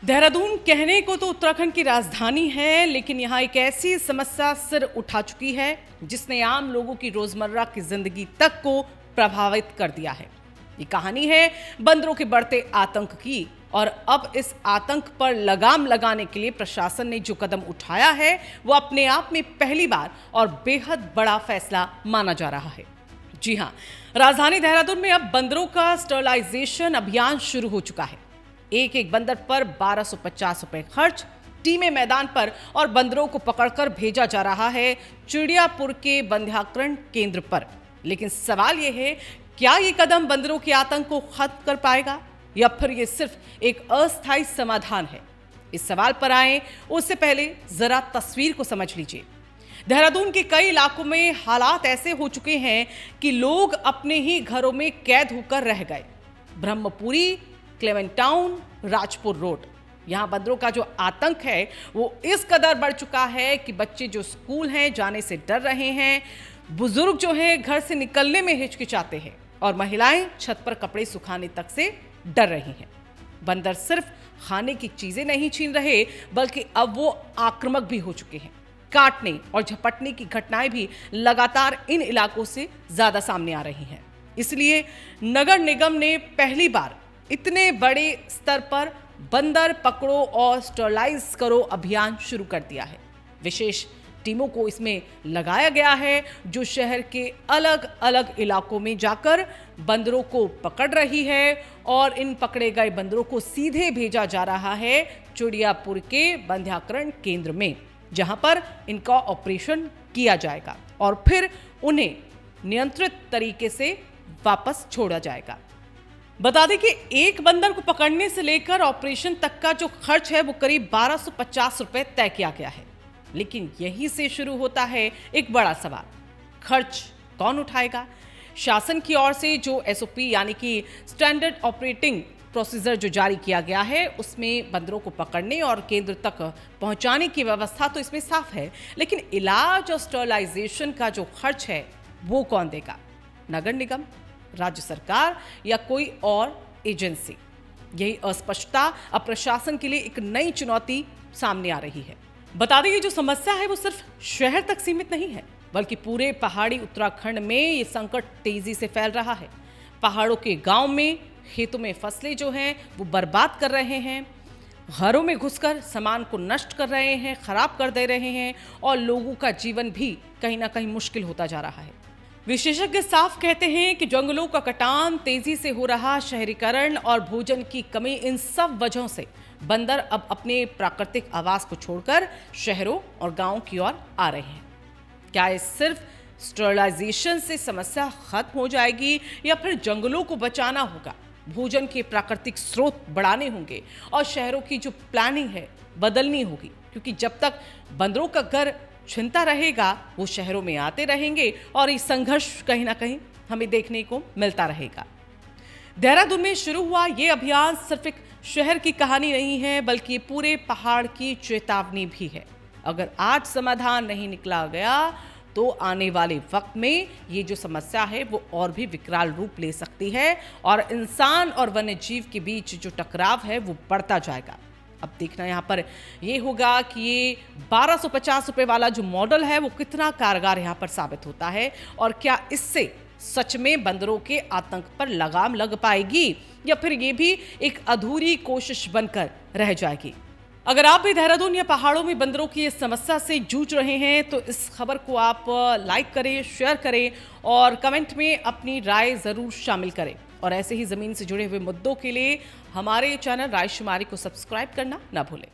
देहरादून कहने को तो उत्तराखंड की राजधानी है, लेकिन यहाँ एक ऐसी समस्या सिर उठा चुकी है जिसने आम लोगों की रोजमर्रा की जिंदगी तक को प्रभावित कर दिया है। ये कहानी है बंदरों के बढ़ते आतंक की, और अब इस आतंक पर लगाम लगाने के लिए प्रशासन ने जो कदम उठाया है वो अपने आप में पहली बार और बेहद बड़ा फैसला माना जा रहा है। जी हाँ, राजधानी देहरादून में अब बंदरों का स्टरलाइजेशन अभियान शुरू हो चुका है। एक एक बंदर पर 1250 रुपए खर्च, टीमें मैदान पर और बंदरों को पकड़कर भेजा जा रहा है चिड़ियापुर के बंध्याकरण केंद्र पर। लेकिन सवाल यह है, क्या ये कदम बंदरों के आतंक को खत्म कर पाएगा या फिर ये सिर्फ एक अस्थायी समाधान है? इस सवाल पर आए उससे पहले जरा तस्वीर को समझ लीजिए। देहरादून के कई इलाकों में हालात ऐसे हो चुके हैं कि लोग अपने ही घरों में कैद होकर रह गए। Brahmpuri, Clement town, Rajpur road, यहाँ बंदरों का जो आतंक है वो इस कदर बढ़ चुका है कि बच्चे जो स्कूल हैं जाने से डर रहे हैं, बुजुर्ग जो हैं घर से निकलने में हिचकिचाते हैं और महिलाएं छत पर कपड़े सुखाने तक से डर रही हैं। बंदर सिर्फ खाने की चीजें नहीं छीन रहे, बल्कि अब वो आक्रामक भी हो चुके हैं। काटने और झपटने की घटनाएं भी लगातार इन इलाकों से ज्यादा सामने आ रही हैं। इसलिए नगर निगम ने पहली बार इतने बड़े स्तर पर बंदर पकड़ो और स्टरलाइज करो अभियान शुरू कर दिया है। विशेष टीमों को इसमें लगाया गया है जो शहर के अलग अलग इलाकों में जाकर बंदरों को पकड़ रही है, और इन पकड़े गए बंदरों को सीधे भेजा जा रहा है चिड़ियापुर के बंध्याकरण केंद्र में, जहां पर इनका ऑपरेशन किया जाएगा और फिर उन्हें नियंत्रित तरीके से वापस छोड़ा जाएगा। बता दें कि एक बंदर को पकड़ने से लेकर ऑपरेशन तक का जो खर्च है वो करीब 1250 रुपए तय किया गया है। लेकिन यहीं से शुरू होता है एक बड़ा सवाल, खर्च कौन उठाएगा? शासन की ओर से जो एसओपी यानी कि स्टैंडर्ड ऑपरेटिंग प्रोसीजर जो जारी किया गया है उसमें बंदरों को पकड़ने और केंद्र तक पहुंचाने की व्यवस्था तो इसमें साफ है, लेकिन इलाज और स्टरलाइजेशन का जो खर्च है वो कौन देगा? नगर निगम, राज्य सरकार या कोई और एजेंसी? यही अस्पष्टता अब प्रशासन के लिए एक नई चुनौती सामने आ रही है। बता दें, ये जो समस्या है वो सिर्फ शहर तक सीमित नहीं है, बल्कि पूरे पहाड़ी उत्तराखंड में ये संकट तेजी से फैल रहा है। पहाड़ों के गांव में, खेतों में फसलें जो हैं वो बर्बाद कर रहे हैं, घरों में घुसकर सामान को नष्ट कर रहे हैं, खराब कर दे रहे हैं, और लोगों का जीवन भी कहीं ना कहीं मुश्किल होता जा रहा है। विशेषज्ञ साफ कहते हैं कि जंगलों का कटान, तेजी से हो रहा शहरीकरण और भोजन की कमी, इन सब वजहों से बंदर अब अपने प्राकृतिक आवास को छोड़कर शहरों और गांवों की ओर आ रहे हैं। क्या ये सिर्फ स्टरलाइजेशन से समस्या खत्म हो जाएगी या फिर जंगलों को बचाना होगा, भोजन के प्राकृतिक स्रोत बढ़ाने होंगे और शहरों की जो प्लानिंग है बदलनी होगी? क्योंकि जब तक बंदरों का घर छिनता रहेगा वो शहरों में आते रहेंगे और ये संघर्ष कहीं ना कहीं हमें देखने को मिलता रहेगा। देहरादून में शुरू हुआ ये अभियान सिर्फ एक शहर की कहानी नहीं है, बल्कि पूरे पहाड़ की चेतावनी भी है। अगर आज समाधान नहीं निकला गया तो आने वाले वक्त में ये जो समस्या है वो और भी विकराल रूप ले सकती है और इंसान और वन्य जीव के बीच जो टकराव है वो बढ़ता जाएगा। अब देखना यहाँ पर ये होगा कि ये 1250 रुपए वाला जो मॉडल है वो कितना कारगर यहाँ पर साबित होता है, और क्या इससे सच में बंदरों के आतंक पर लगाम लग पाएगी या फिर ये भी एक अधूरी कोशिश बनकर रह जाएगी। अगर आप भी देहरादून या पहाड़ों में बंदरों की इस समस्या से जूझ रहे हैं तो इस खबर को आप लाइक करें, शेयर करें और कमेंट में अपनी राय जरूर शामिल करें। और ऐसे ही जमीन से जुड़े हुए मुद्दों के लिए हमारे चैनल रायशुमारी को सब्सक्राइब करना ना भूलें।